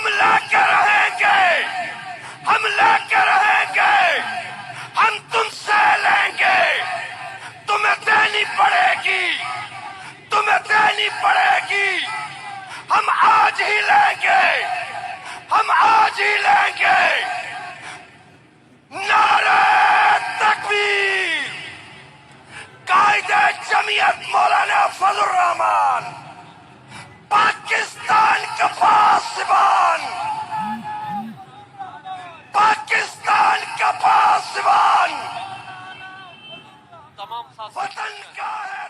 ہم لے کے رہیں گے، ہم لے کے رہیں گے، ہم تم سے لیں گے، تمہیں دینی پڑے گی، تمہیں دینی پڑے گی، ہم آج ہی لیں گے، ہم آج ہی لیں گے۔ نعرہ تکبیر! قائد جمعیت مولانا فضل الرحمان، پاکستان کا پاسبان، پاکستان کا پاسبان، وطن کا ہے